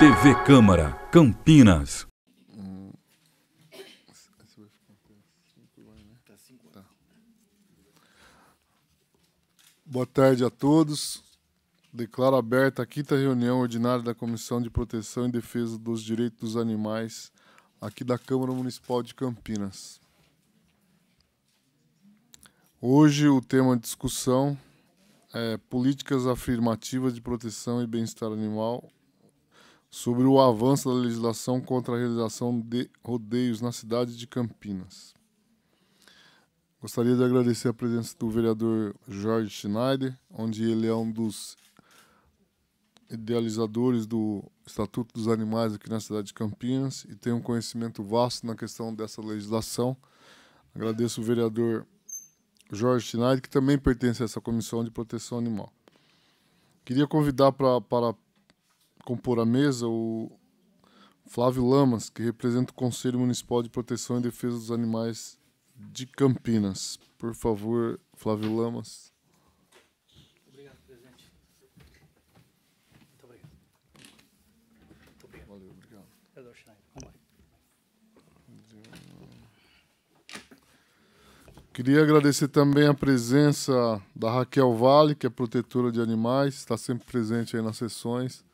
TV Câmara, Campinas. Boa tarde a todos. Declaro aberta a 5ª reunião ordinária da Comissão de Proteção e Defesa dos Direitos dos Animais aqui da Câmara Municipal de Campinas. Hoje o tema de discussão é políticas afirmativas de proteção e bem-estar animal sobre o avanço da legislação contra a realização de rodeios na cidade de Campinas. Gostaria de agradecer a presença do vereador Jorge Schneider, onde ele é um dos idealizadores do Estatuto dos Animais aqui na cidade de Campinas e tem um conhecimento vasto na questão dessa legislação. Agradeço o vereador Jorge Schneider, que também pertence a essa Comissão de Proteção Animal. Queria convidar para compor a mesa o Flávio Lamas, que representa o Conselho Municipal de Proteção e Defesa dos Animais de Campinas. Por favor, Flávio Lamas. Obrigado, presidente. Muito obrigado. Muito obrigado. Valeu, obrigado. Vereador Schneider, vamos lá. Queria agradecer também a presença da Raquel Vale, que é protetora de animais, está sempre presente aí nas sessões,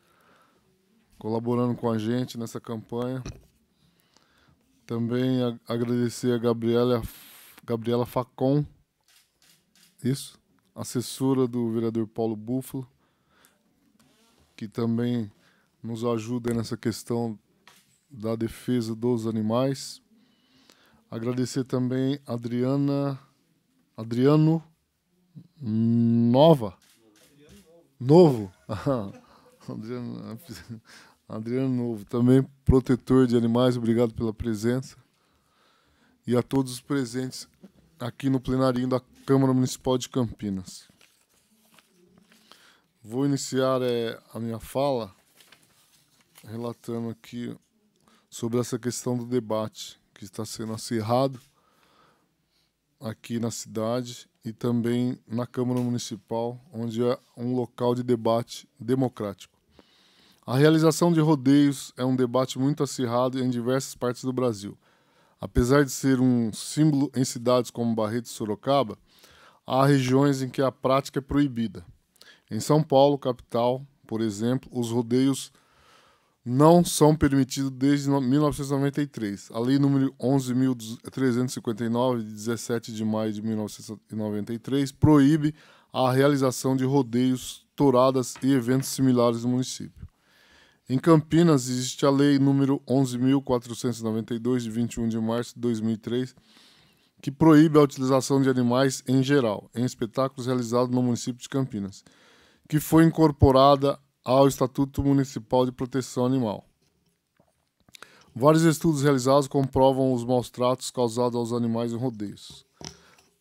colaborando com a gente nessa campanha. Também agradecer a Gabriela Facon, isso, assessora do vereador Paulo Búfalo, que também nos ajuda nessa questão da defesa dos animais. Agradecer também a Adriano Novo. Adriano Novo, também protetor de animais, obrigado pela presença. E a todos os presentes aqui no plenarinho da Câmara Municipal de Campinas. Vou iniciar a minha fala relatando aqui sobre essa questão do debate que está sendo acirrado aqui na cidade e também na Câmara Municipal, onde é um local de debate democrático. A realização de rodeios é um debate muito acirrado em diversas partes do Brasil. Apesar de ser um símbolo em cidades como Barretos e Sorocaba, há regiões em que a prática é proibida. Em São Paulo, capital, por exemplo, os rodeios não são permitidos desde 1993. A Lei nº 11.359, de 17 de maio de 1993, proíbe a realização de rodeios, touradas e eventos similares no município. Em Campinas, existe a Lei nº 11.492, de 21 de março de 2003, que proíbe a utilização de animais em geral, em espetáculos realizados no município de Campinas, que foi incorporada ao Estatuto Municipal de Proteção Animal. Vários estudos realizados comprovam os maus tratos causados aos animais em rodeios.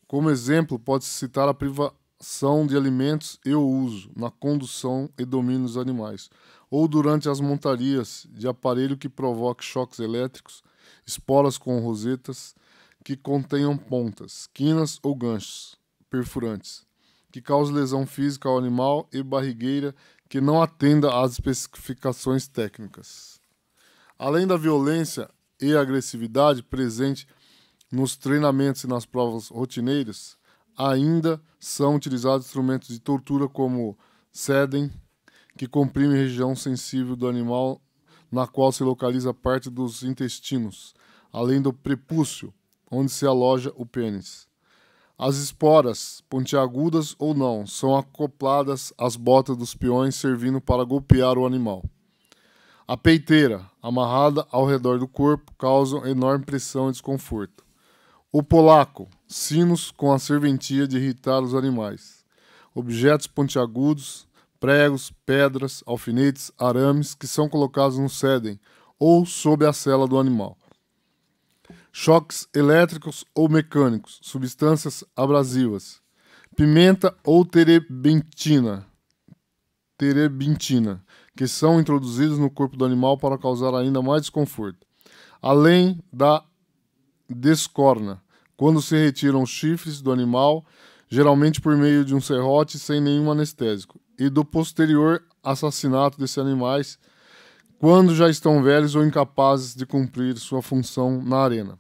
Como exemplo, pode-se citar a privação de alimentos e o uso, na condução e domínio dos animais, ou durante as montarias de aparelho que provoque choques elétricos, esporas com rosetas que contenham pontas, quinas ou ganchos perfurantes, que cause lesão física ao animal e barrigueira que não atenda às especificações técnicas. Além da violência e agressividade presente nos treinamentos e nas provas rotineiras, ainda são utilizados instrumentos de tortura como sedem, que comprime a região sensível do animal, na qual se localiza parte dos intestinos, além do prepúcio, onde se aloja o pênis. As esporas, pontiagudas ou não, são acopladas às botas dos peões, servindo para golpear o animal. A peiteira, amarrada ao redor do corpo, causa enorme pressão e desconforto. O polaco, sinos com a serventia de irritar os animais. Objetos pontiagudos, pregos, pedras, alfinetes, arames, que são colocados no sedem ou sob a sela do animal. Choques elétricos ou mecânicos, substâncias abrasivas, pimenta ou terebintina, que são introduzidos no corpo do animal para causar ainda mais desconforto. Além da descorna, quando se retiram os chifres do animal, geralmente por meio de um serrote sem nenhum anestésico, e do posterior assassinato desses animais, quando já estão velhos ou incapazes de cumprir sua função na arena.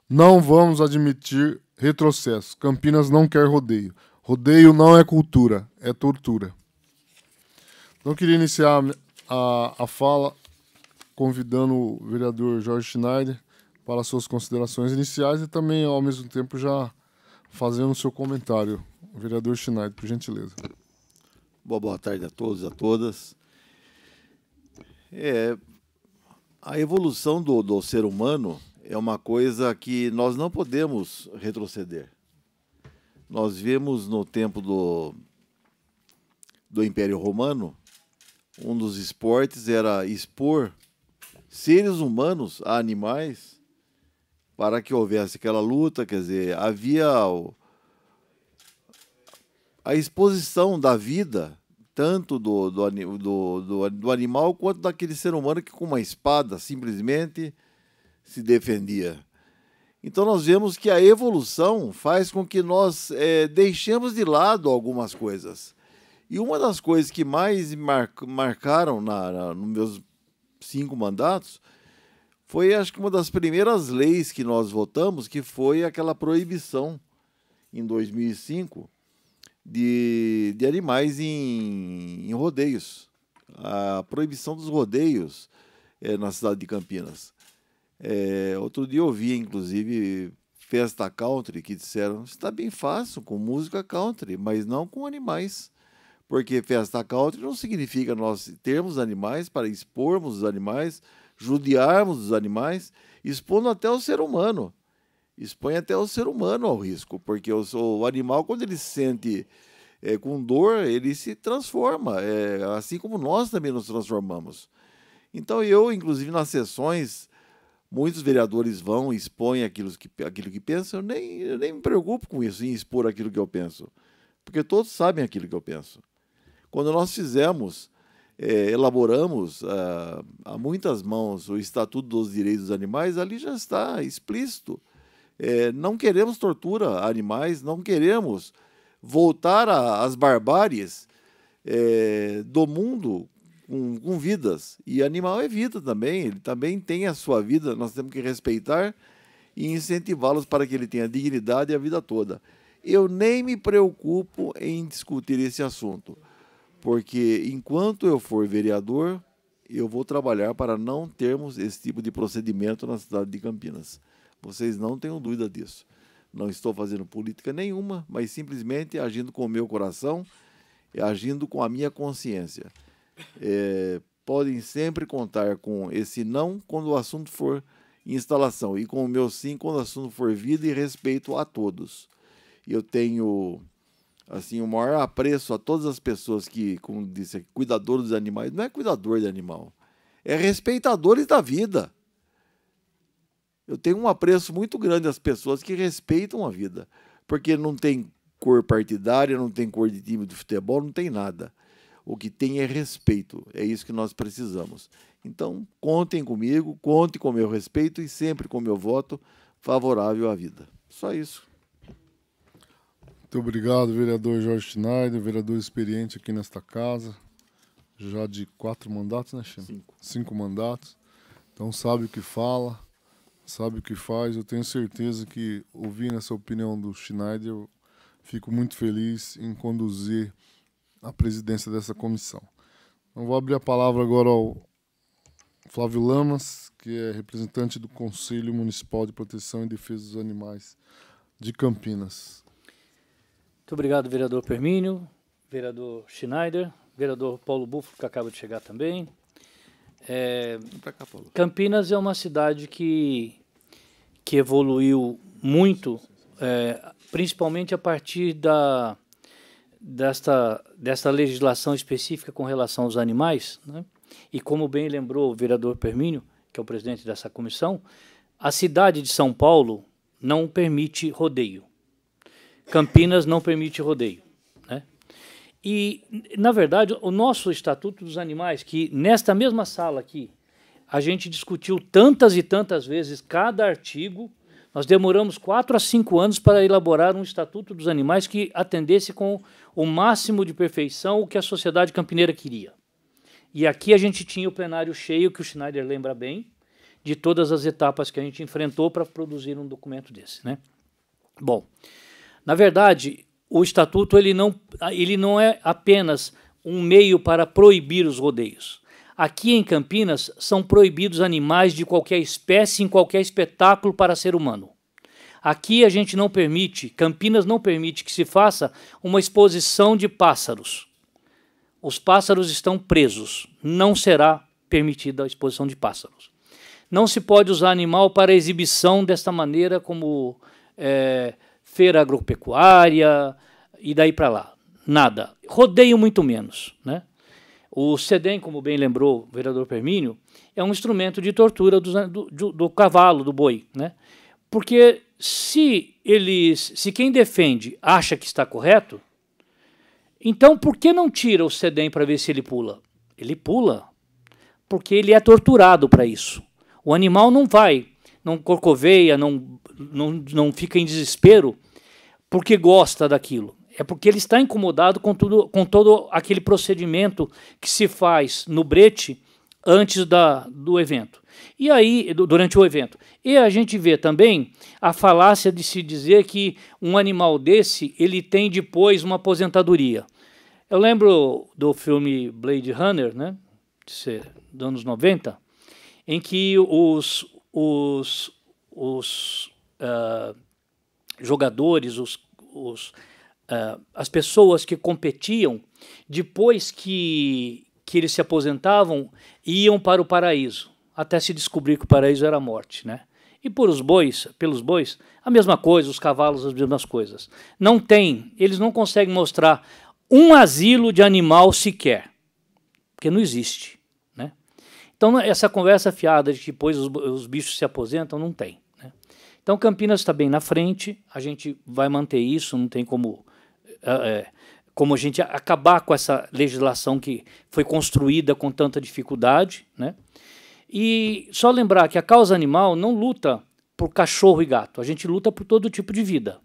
Não vamos admitir retrocesso. Campinas não quer rodeio. Rodeio não é cultura, é tortura. Então, eu queria iniciar a fala convidando o vereador Jorge Schneider para suas considerações iniciais e também, ao mesmo tempo, já fazendo o seu comentário. Vereador Schneider, por gentileza. Boa tarde a todos e a todas. A evolução do ser humano é uma coisa que nós não podemos retroceder. Nós vimos no tempo do Império Romano, um dos esportes era expor seres humanos a animais para que houvesse aquela luta, quer dizer, havia a exposição da vida, tanto do animal quanto daquele ser humano que com uma espada simplesmente se defendia. Então nós vemos que a evolução faz com que nós deixemos de lado algumas coisas. E uma das coisas que mais marcaram nos meus 5 mandatos foi, acho que uma das primeiras leis que nós votamos, que foi aquela proibição, em 2005, de animais em rodeios. A proibição dos rodeios na cidade de Campinas. Outro dia eu ouvi, inclusive, festa country, que disseram, está bem fácil com música country, mas não com animais. Porque festa country não significa nós termos animais para expormos os animais, judiarmos os animais, expondo até o ser humano. Expõe até o ser humano ao risco, porque o animal, quando ele se sente com dor, ele se transforma, assim como nós também nos transformamos. Então eu, inclusive nas sessões, muitos vereadores vão e expõem aquilo que pensam, eu nem me preocupo com isso, em expor aquilo que eu penso, porque todos sabem aquilo que eu penso. Quando nós elaboramos a muitas mãos o Estatuto dos Direitos dos Animais, ali já está explícito. Não queremos tortura a animais, não queremos voltar às barbáries do mundo com vidas. E animal é vida também, ele também tem a sua vida, nós temos que respeitar e incentivá-los para que ele tenha dignidade a vida toda. Eu nem me preocupo em discutir esse assunto, porque enquanto eu for vereador, eu vou trabalhar para não termos esse tipo de procedimento na cidade de Campinas. Vocês não tenham dúvida disso. Não estou fazendo política nenhuma, mas simplesmente agindo com o meu coração e agindo com a minha consciência. Podem sempre contar com esse não quando o assunto for instalação e com o meu sim quando o assunto for vida e respeito a todos. Eu tenho assim, o maior apreço a todas as pessoas que, como disse, cuidadores dos animais. Não é cuidador de animal, é respeitadores da vida. Eu tenho um apreço muito grande às pessoas que respeitam a vida, porque não tem cor partidária, não tem cor de time de futebol, não tem nada. O que tem é respeito, é isso que nós precisamos. Então, contem comigo, contem com o meu respeito e sempre com o meu voto favorável à vida. Só isso. Muito obrigado, vereador Jorge Schneider, vereador experiente aqui nesta casa, já de 4 mandatos, né, Chino? 5 mandatos. Então, sabe o que fala, sabe o que faz. Eu tenho certeza que, ouvindo essa opinião do Schneider, eu fico muito feliz em conduzir a presidência dessa comissão. Então, vou abrir a palavra agora ao Flávio Lamas, que é representante do Conselho Municipal de Proteção e Defesa dos Animais de Campinas. Muito obrigado, vereador Permínio, vereador Schneider, vereador Paulo Búfalo, que acaba de chegar também. Campinas é uma cidade que evoluiu muito, principalmente a partir desta legislação específica com relação aos animais, né? E como bem lembrou o vereador Permínio, que é o presidente dessa comissão, a cidade de São Paulo não permite rodeio. Campinas não permite rodeio, né? E, na verdade, o nosso Estatuto dos Animais, que nesta mesma sala aqui, a gente discutiu tantas e tantas vezes cada artigo, nós demoramos 4 a 5 anos para elaborar um Estatuto dos Animais que atendesse com o máximo de perfeição o que a sociedade campineira queria. E aqui a gente tinha o plenário cheio, que o Schneider lembra bem, de todas as etapas que a gente enfrentou para produzir um documento desse, né? Bom, na verdade, o Estatuto ele não é apenas um meio para proibir os rodeios. Aqui em Campinas são proibidos animais de qualquer espécie em qualquer espetáculo para ser humano. Aqui a gente não permite, Campinas não permite que se faça uma exposição de pássaros. Os pássaros estão presos, não será permitida a exposição de pássaros. Não se pode usar animal para exibição desta maneira, como feira agropecuária e daí para lá. Nada. Rodeio muito menos, né? O CEDEM, como bem lembrou o vereador Permínio, é um instrumento de tortura do cavalo, do boi, né? Porque se quem defende acha que está correto, então por que não tira o CEDEM para ver se ele pula? Ele pula, porque ele é torturado para isso. O animal não vai, não corcoveia, não fica em desespero porque gosta daquilo. É porque ele está incomodado com todo aquele procedimento que se faz no brete antes do evento. E aí, durante o evento. E a gente vê também a falácia de se dizer que um animal desse, ele tem depois uma aposentadoria. Eu lembro do filme Blade Runner, né, dos anos 90, em que os jogadores, as pessoas que competiam, depois que eles se aposentavam, iam para o paraíso, até se descobrir que o paraíso era a morte, né? E pelos bois, a mesma coisa, os cavalos, as mesmas coisas. Eles não conseguem mostrar um asilo de animal sequer, porque não existe, né? Então, essa conversa fiada de que depois os bichos se aposentam, não tem, né? Então, Campinas está bem na frente, a gente vai manter isso, não tem como a gente acabar com essa legislação que foi construída com tanta dificuldade, né? E só lembrar que a causa animal não luta por cachorro e gato, a gente luta por todo tipo de vida,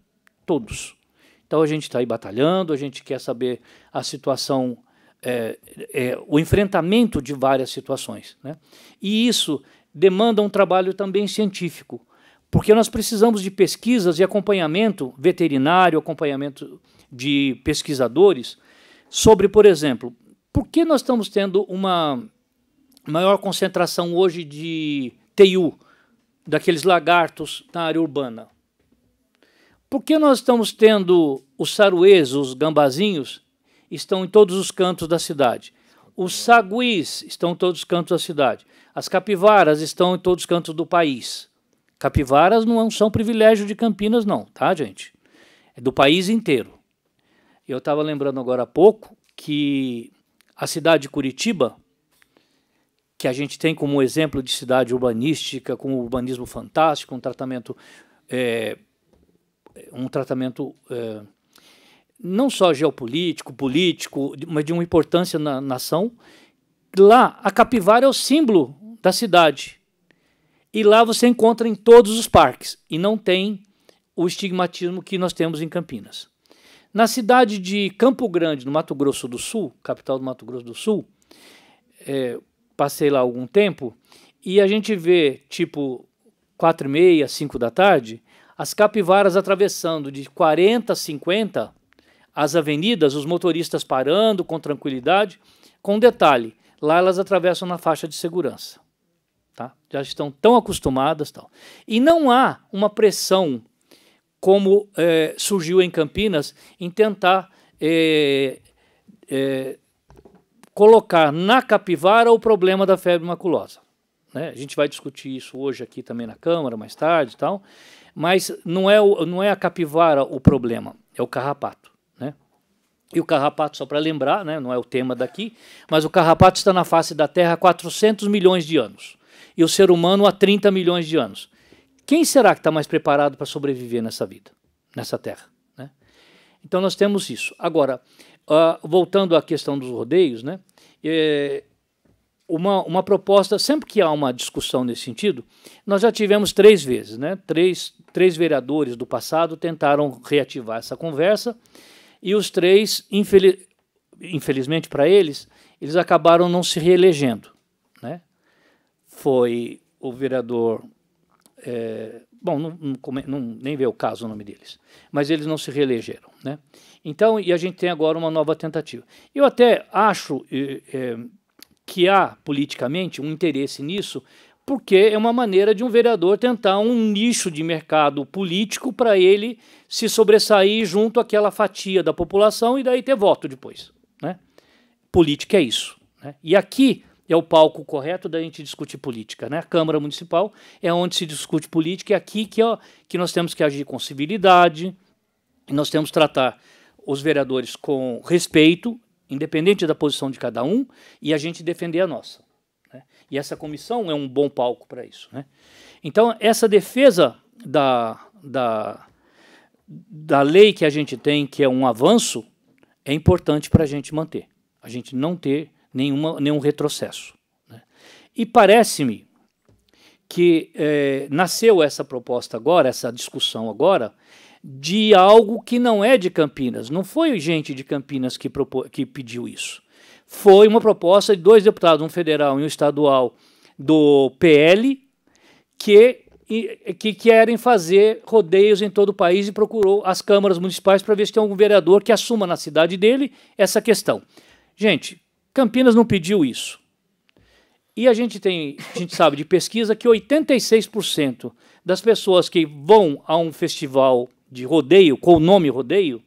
todos. Então a gente está aí batalhando, a gente quer saber a situação, o enfrentamento de várias situações, né? E isso demanda um trabalho também científico, porque nós precisamos de pesquisas e acompanhamento veterinário, acompanhamento de pesquisadores sobre, por exemplo, por que nós estamos tendo uma maior concentração hoje de teiu, daqueles lagartos na área urbana? Por que nós estamos tendo os saruês, os gambazinhos, estão em todos os cantos da cidade? Os saguis estão em todos os cantos da cidade. As capivaras estão em todos os cantos do país. Capivaras não são privilégio de Campinas, não, tá, gente? É do país inteiro. Eu estava lembrando agora há pouco que a cidade de Curitiba, que a gente tem como exemplo de cidade urbanística, com urbanismo fantástico, um tratamento não só geopolítico, político, mas de uma importância na nação. Lá, a capivara é o símbolo da cidade. E lá você encontra em todos os parques. E não tem o estigmatismo que nós temos em Campinas. Na cidade de Campo Grande, no Mato Grosso do Sul, capital do Mato Grosso do Sul, passei lá há algum tempo, e a gente vê, tipo, 4h30, 5 da tarde, as capivaras atravessando de 40, 50 as avenidas, os motoristas parando com tranquilidade, com detalhe, lá elas atravessam na faixa de segurança. Tá? Já estão tão acostumadas. Tal. E não há uma pressão como surgiu em Campinas em tentar colocar na capivara o problema da febre maculosa. Né? A gente vai discutir isso hoje aqui também na Câmara, mais tarde e tal, mas não é a capivara o problema, é o carrapato. Né? E o carrapato, só para lembrar, né, não é o tema daqui, mas o carrapato está na face da Terra há 400 milhões de anos. E o ser humano há 30 milhões de anos. Quem será que está mais preparado para sobreviver nessa vida, nessa terra? Né? Então nós temos isso. Agora, voltando à questão dos rodeios, né, uma proposta, sempre que há uma discussão nesse sentido, nós já tivemos 3 vezes. Né, três vereadores do passado tentaram reativar essa conversa e os 3, infelizmente para eles, eles acabaram não se reelegendo, né? Foi o vereador... bom, nem veio o caso o nome deles, mas eles não se reelegeram, né? Então, e a gente tem agora uma nova tentativa. Eu até acho que há, politicamente, um interesse nisso, porque é uma maneira de um vereador tentar um nicho de mercado político para ele se sobressair junto àquela fatia da população e daí ter voto depois, né? Política é isso, né? E aqui é o palco correto da gente discutir política, né? A Câmara Municipal é onde se discute política, e é aqui que nós temos que agir com civilidade, e nós temos que tratar os vereadores com respeito, independente da posição de cada um, e a gente defender a nossa, né? E essa comissão é um bom palco para isso, né? Então, essa defesa da lei que a gente tem, que é um avanço, é importante para a gente manter, a gente não ter nenhum retrocesso, né? E parece-me que nasceu essa proposta agora, essa discussão agora, de algo que não é de Campinas. Não foi gente de Campinas que pediu isso. Foi uma proposta de 2 deputados, um federal e um estadual, do PL, que querem fazer rodeios em todo o país, e procurou as câmaras municipais para ver se tem algum vereador que assuma na cidade dele essa questão. Gente, Campinas não pediu isso. E a gente sabe de pesquisa que 86% das pessoas que vão a um festival de rodeio, com o nome rodeio,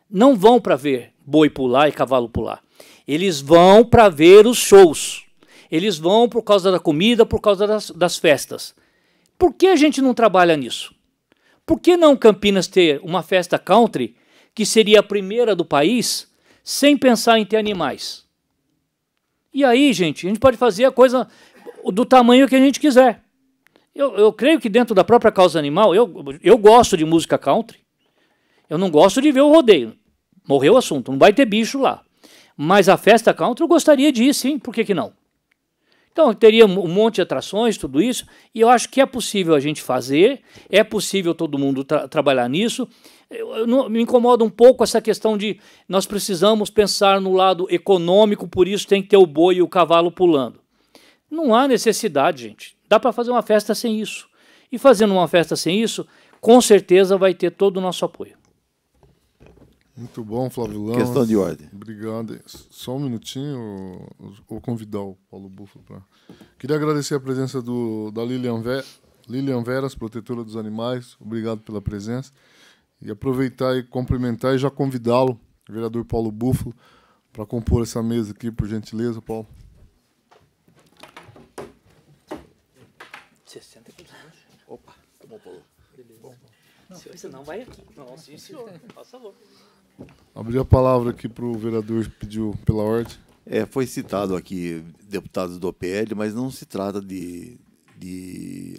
não vão para ver boi pular e cavalo pular. Eles vão para ver os shows. Eles vão por causa da comida, por causa das festas. Por que a gente não trabalha nisso? Por que não Campinas ter uma festa country, que seria a primeira do país, sem pensar em ter animais? E aí, gente, a gente pode fazer a coisa do tamanho que a gente quiser. Eu creio que dentro da própria causa animal, eu gosto de música country. Eu não gosto de ver o rodeio. Morreu o assunto, não vai ter bicho lá. Mas a festa country eu gostaria de ir, sim, por que não? Então, teria um monte de atrações, tudo isso, e eu acho que é possível a gente fazer, é possível todo mundo trabalhar nisso. Me incomoda um pouco essa questão de nós precisamos pensar no lado econômico, por isso tem que ter o boi e o cavalo pulando. Não há necessidade, gente. Dá para fazer uma festa sem isso. E fazendo uma festa sem isso, com certeza vai ter todo o nosso apoio. Muito bom, Flávio Lamas. Questão de ordem. Obrigado. Só um minutinho, vou convidar o Paulo Búfalo para... Queria agradecer a presença da Lilian Veras, protetora dos animais. Obrigado pela presença. E aproveitar e cumprimentar e já convidá-lo, o vereador Paulo Búfalo, para compor essa mesa aqui, por gentileza, Paulo. 60 quilos. Opa, tá bom, Paulo. Beleza. Não, você não vai aqui. Não, sim, senhor. Por favor. Abrir a palavra aqui para o vereador que pediu pela ordem. Foi citado aqui deputados do PL, mas não se trata de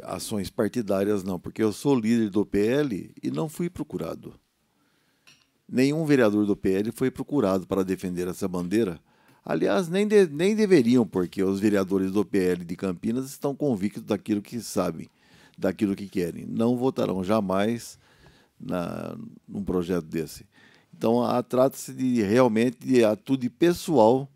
ações partidárias, não, porque eu sou líder do PL e não fui procurado. Nenhum vereador do PL foi procurado para defender essa bandeira. Aliás, nem deveriam, porque os vereadores do PL de Campinas estão convictos daquilo que sabem, daquilo que querem. Não votarão jamais num projeto desse. Então, trata-se realmente de atitude pessoal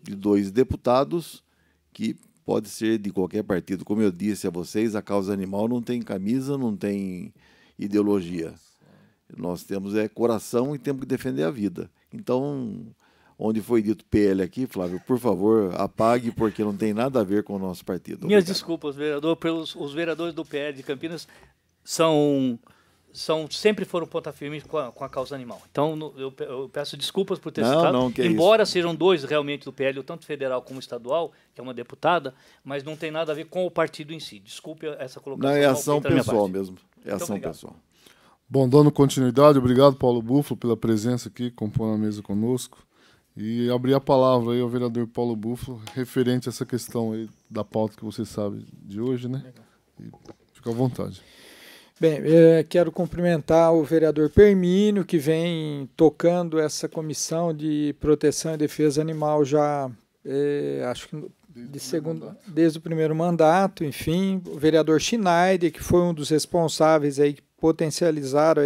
de 2 deputados, que pode ser de qualquer partido. Como eu disse a vocês, a causa animal não tem camisa, não tem ideologia. Nós temos coração e temos que defender a vida. Então, onde foi dito PL aqui, Flávio, por favor, apague, porque não tem nada a ver com o nosso partido. Minhas desculpas, vereador, os vereadores do PL de Campinas sempre foram ponta firme com a causa animal. Então, eu peço desculpas por ter citado, embora sejam 2 realmente do PL, tanto federal como estadual, que é uma deputada, mas não tem nada a ver com o partido em si. Desculpe essa colocação. Não, é ação pessoal mesmo. É ação pessoal. Bom, dando continuidade, obrigado, Paulo Búfalo, pela presença aqui, compondo a mesa conosco. E abrir a palavra aí ao vereador Paulo Búfalo, referente a essa questão aí da pauta que você sabe de hoje, né? E fica à vontade. Bem, quero cumprimentar o vereador Permínio, que vem tocando essa comissão de proteção e defesa animal já, acho que desde o primeiro mandato, enfim, o vereador Schneider, que foi um dos responsáveis aí que potencializaram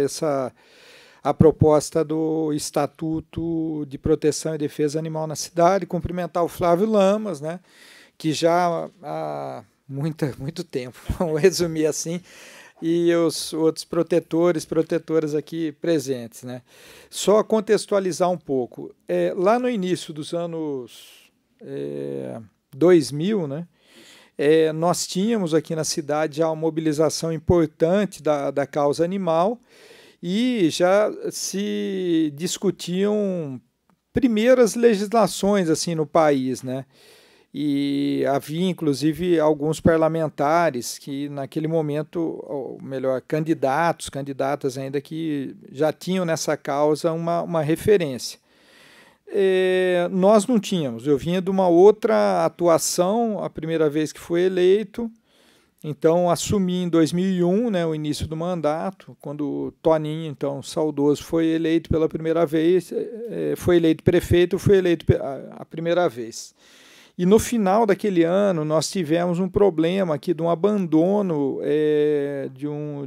a proposta do Estatuto de Proteção e Defesa Animal na cidade, cumprimentar o Flávio Lamas, né, que já há muito tempo, vamos resumir assim, e os outros protetoras aqui presentes, né. Só contextualizar um pouco, lá no início dos anos 2000, né, nós tínhamos aqui na cidade já uma mobilização importante da causa animal, e já se discutiam primeiras legislações assim no país, né? E havia inclusive alguns parlamentares que naquele momento, ou melhor, candidatas ainda que já tinham nessa causa uma referência. Nós não tínhamos, eu vinha de uma outra atuação, a primeira vez que fui eleito. Então, assumi em 2001, né, o início do mandato, quando o Toninho, então, saudoso, foi eleito pela primeira vez, foi eleito prefeito, foi eleito a primeira vez. E no final daquele ano, nós tivemos um problema aqui de um abandono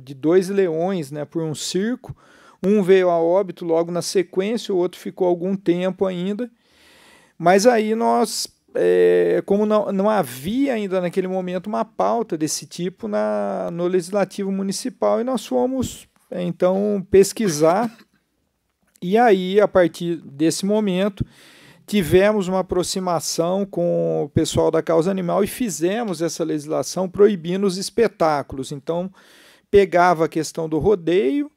de 2 leões, né, por um circo. Um veio a óbito logo na sequência, o outro ficou algum tempo ainda. Mas aí nós... como não havia ainda naquele momento uma pauta desse tipo no Legislativo Municipal, e nós fomos, então, pesquisar, e aí, a partir desse momento, tivemos uma aproximação com o pessoal da causa animal e fizemos essa legislação proibindo os espetáculos. Então, pegava a questão do rodeio,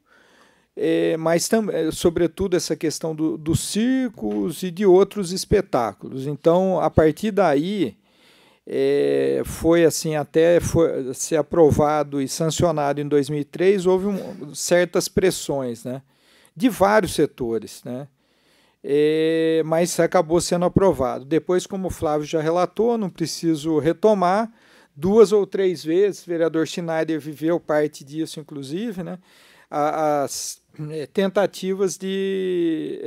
mas sobretudo essa questão dos circos e de outros espetáculos. Então, a partir daí, foi assim, até ser aprovado e sancionado em 2003, houve certas pressões, né, de vários setores, né, mas acabou sendo aprovado. Depois, como o Flávio já relatou, não preciso retomar, 2 ou 3 vezes, o vereador Schneider viveu parte disso, inclusive, né, as tentativas de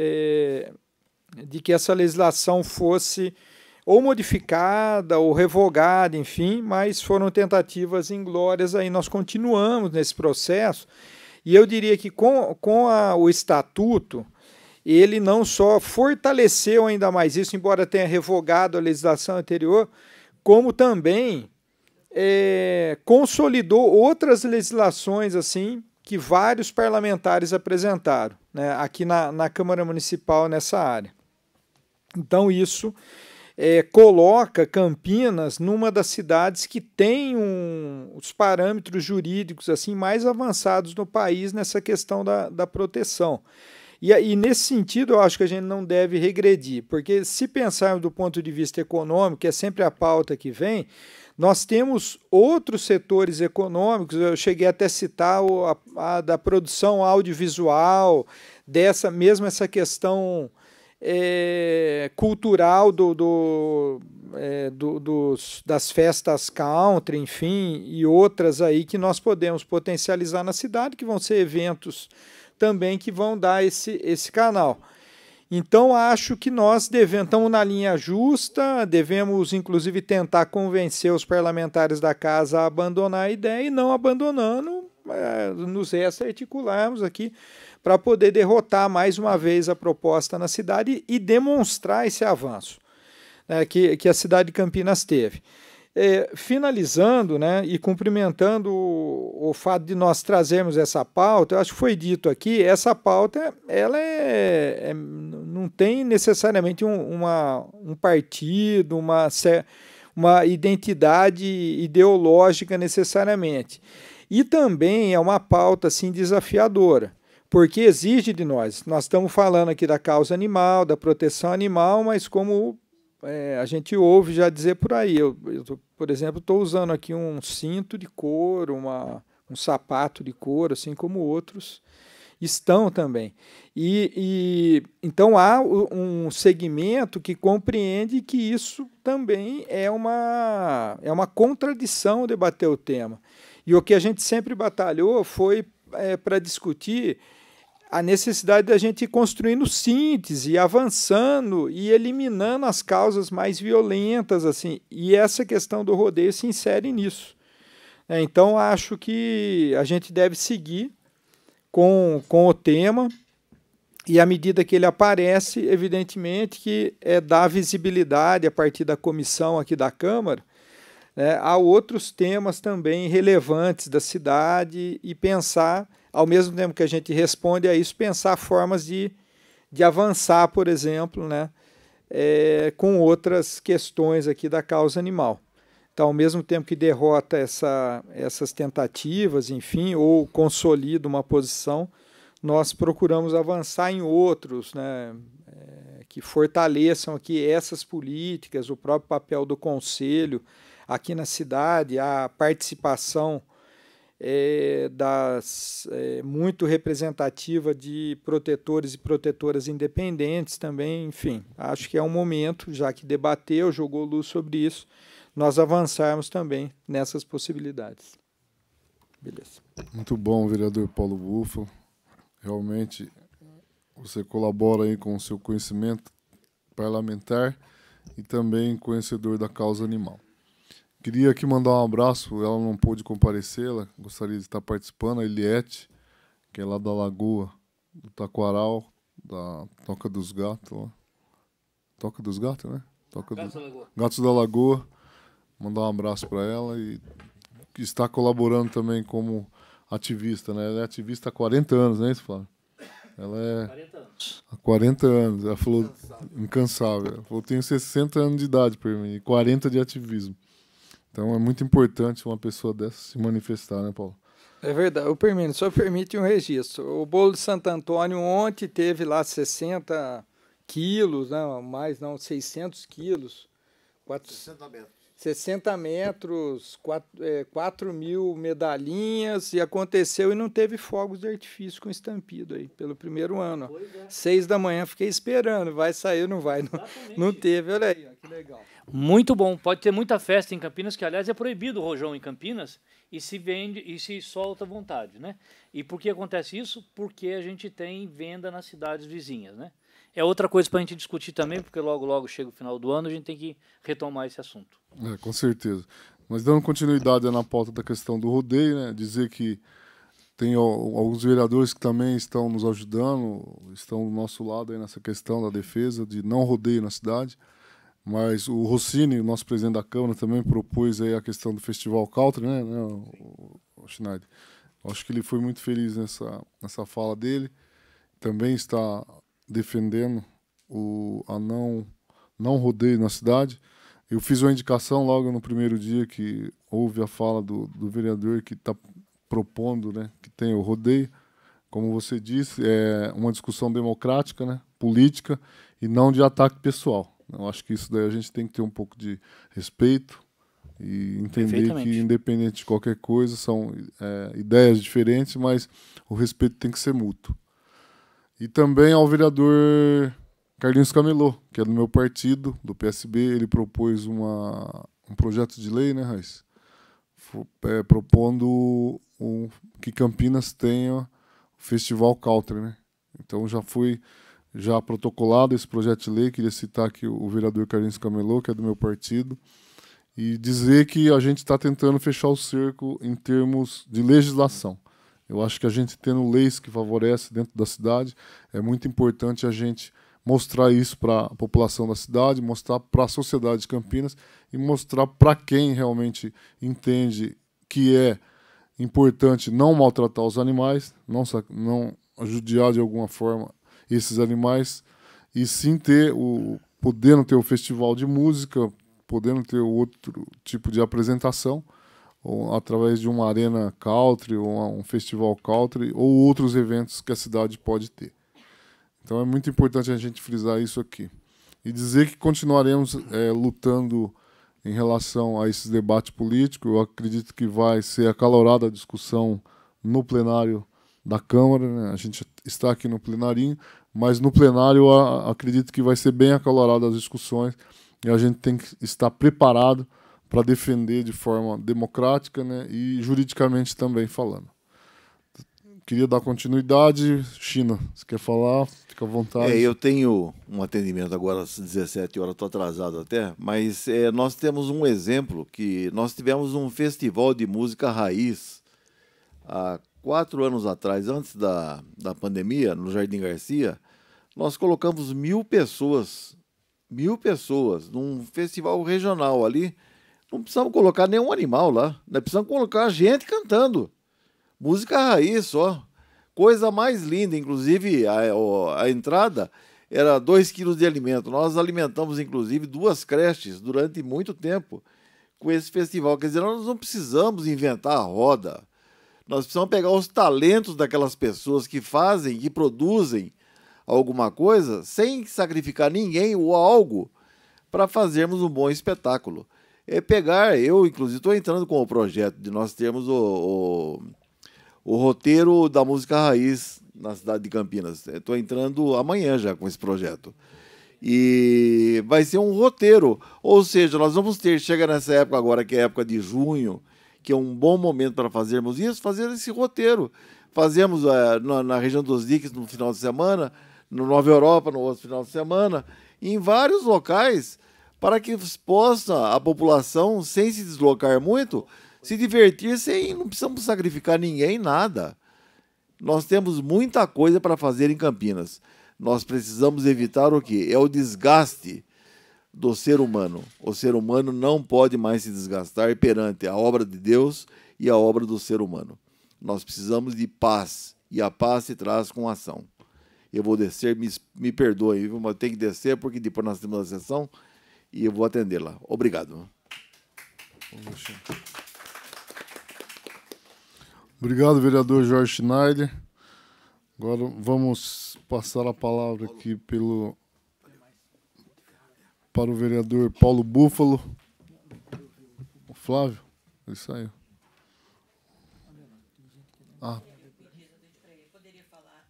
que essa legislação fosse ou modificada ou revogada, enfim, mas foram tentativas inglórias. Aí nós continuamos nesse processo, e eu diria que com o Estatuto, ele não só fortaleceu ainda mais isso, embora tenha revogado a legislação anterior, como também consolidou outras legislações assim, que vários parlamentares apresentaram, né, aqui na Câmara Municipal nessa área. Então isso coloca Campinas numa das cidades que tem os parâmetros jurídicos assim mais avançados no país nessa questão da proteção. E nesse sentido eu acho que a gente não deve regredir, porque se pensarmos do ponto de vista econômico, que é sempre a pauta que vem, nós temos outros setores econômicos, eu cheguei até a citar a da produção audiovisual, essa questão cultural das festas country, enfim, e outras aí que nós podemos potencializar na cidade, que vão ser eventos também que vão dar esse canal. Então, acho que nós estamos na linha justa, devemos, inclusive, tentar convencer os parlamentares da casa a abandonar a ideia, e não abandonando, nos resta articularmos aqui para poder derrotar mais uma vez a proposta na cidade e demonstrar esse avanço, né, que a cidade de Campinas teve. Finalizando, né, e cumprimentando o fato de nós trazermos essa pauta, eu acho que foi dito aqui, essa pauta ela não tem necessariamente um partido, uma identidade ideológica necessariamente. E também é uma pauta assim, desafiadora, porque exige de nós estamos falando aqui da causa animal, da proteção animal, mas como a gente ouve já dizer por aí, eu por exemplo, estou usando aqui um cinto de couro, um sapato de couro, assim como outros estão também. Então há um segmento que compreende que isso também é uma contradição debater o tema. E o que a gente sempre batalhou foi para discutir a necessidade da gente ir construindo síntese, avançando e eliminando as causas mais violentas, assim, e essa questão do rodeio se insere nisso. Então, acho que a gente deve seguir com o tema, E à medida que ele aparece, evidentemente que dá visibilidade a partir da comissão aqui da Câmara, né, a outros temas também relevantes da cidade e pensar, ao mesmo tempo que a gente responde a isso, pensar formas de avançar, por exemplo, né, com outras questões aqui da causa animal. Então, ao mesmo tempo que derrota essas tentativas, enfim, ou consolida uma posição, nós procuramos avançar em outros, né, que fortaleçam aqui essas políticas, o próprio papel do Conselho aqui na cidade, a participação muito representativa de protetores e protetoras independentes também, enfim. Acho que é um momento, já que debateu, jogou luz sobre isso, nós avançarmos também nessas possibilidades. Beleza. Muito bom, vereador Paulo Búfalo. Realmente, você colabora aí com o seu conhecimento parlamentar e também conhecedor da causa animal. Queria aqui mandar um abraço, ela não pôde comparecer, ela gostaria de estar participando, a Eliette, que é lá da Lagoa, do Taquaral, da Toca dos Gatos. Lá. Toca dos Gatos, né? Gatos da Lagoa. Mandar um abraço para ela e que está colaborando também como ativista, né? Ela é ativista há 40 anos, não é isso, Flávio? Ela é 40 anos. há 40 anos. Ela falou incansável. Ela falou, tenho 60 anos de idade para mim e 40 de ativismo. Então é muito importante uma pessoa dessa se manifestar, né, Paulo? É verdade. O Permínio, só permite um registro. O bolo de Santo Antônio ontem teve lá 60 quilos, não, mais não, 600 quilos. 60 metros. 60 metros, 4.000 medalhinhas, e aconteceu e não teve fogos de artifício com estampido aí, pelo primeiro ano. 6 da manhã, fiquei esperando, vai sair ou não vai? Não teve, olha aí, ó, que legal. Muito bom, pode ter muita festa em Campinas, que aliás é proibido o rojão em Campinas, e se vende e se solta à vontade, né? E por que acontece isso? Porque a gente tem venda nas cidades vizinhas, né? É outra coisa para a gente discutir também, porque logo chega o final do ano, a gente tem que retomar esse assunto. Com certeza. Mas dando continuidade na pauta da questão do rodeio, né, dizer que tem alguns vereadores que também estão nos ajudando, estão do nosso lado aí nessa questão da defesa de não rodeio na cidade. Mas o Rossini, o nosso presidente da Câmara, também propôs aí a questão do Festival Country, né, o Schneider? Acho que ele foi muito feliz nessa fala dele. Também está defendendo a não rodeio na cidade. Eu fiz uma indicação logo no primeiro dia que houve a fala do vereador que está propondo, né, que tem o rodeio. Como você disse, é uma discussão democrática, né, política, e não de ataque pessoal. Eu acho que isso daí a gente tem que ter um pouco de respeito e entender que, independente de qualquer coisa, são ideias diferentes, mas o respeito tem que ser mútuo. E também ao vereador Carlinhos Camelô, que é do meu partido, do PSB, ele propôs um projeto de lei, né, Raíssa? Propondo que Campinas tenha o Festival Country, né? Então já protocolado esse projeto de lei, queria citar aqui o vereador Carlinhos Camelô, que é do meu partido, e dizer que a gente está tentando fechar o cerco em termos de legislação. Eu acho que a gente tendo leis que favorecem dentro da cidade, é muito importante a gente mostrar isso para a população da cidade, mostrar para a sociedade de Campinas e mostrar para quem realmente entende que é importante não maltratar os animais, não judiar de alguma forma esses animais, e sim podendo ter o festival de música, podendo ter outro tipo de apresentação, ou através de uma arena country, ou um festival country, ou outros eventos que a cidade pode ter. Então é muito importante a gente frisar isso aqui. E dizer que continuaremos lutando em relação a esses debates políticos. Eu acredito que vai ser acalorada a discussão no plenário da Câmara, né? A gente está aqui no plenarinho, mas no plenário acredito que vai ser bem acalorada as discussões e a gente tem que estar preparado para defender de forma democrática, né, e juridicamente também falando. Queria dar continuidade. China, você quer falar? Fica à vontade. Eu tenho um atendimento agora às 17 horas, estou atrasado até, mas nós temos um exemplo que nós tivemos um festival de música raiz há 4 anos atrás, antes da pandemia, no Jardim Garcia, nós colocamos 1.000 pessoas, 1.000 pessoas, num festival regional ali. Não precisamos colocar nenhum animal lá, nós precisamos colocar gente cantando. Música raiz só. Coisa mais linda, inclusive a entrada era 2 quilos de alimento. Nós alimentamos, inclusive, 2 creches durante muito tempo com esse festival. Quer dizer, nós não precisamos inventar a roda. Nós precisamos pegar os talentos daquelas pessoas que fazem, que produzem alguma coisa, sem sacrificar ninguém ou algo, para fazermos um bom espetáculo. É pegar, eu, inclusive, estou entrando com o projeto de nós termos o roteiro da música raiz na cidade de Campinas. Estou entrando amanhã já com esse projeto. E vai ser um roteiro, ou seja, nós vamos ter, chega nessa época agora, que é a época de junho, que é um bom momento para fazermos isso, fazer esse roteiro. Fazemos na região dos diques no final de semana, no Nova Europa no outro final de semana, em vários locais, para que possa a população, sem se deslocar muito, se divertir sem, não precisamos sacrificar ninguém, nada. Nós temos muita coisa para fazer em Campinas. Nós precisamos evitar o quê? É o desgaste do ser humano. O ser humano não pode mais se desgastar perante a obra de Deus e a obra do ser humano. Nós precisamos de paz, e a paz se traz com ação. Eu vou descer, me perdoem, mas eu tenho que descer porque depois nós temos a sessão e eu vou atender lá. Obrigado. Obrigado, vereador Jorge Schneider. Agora vamos passar a palavra aqui para o vereador Paulo Búfalo. O Flávio, isso aí.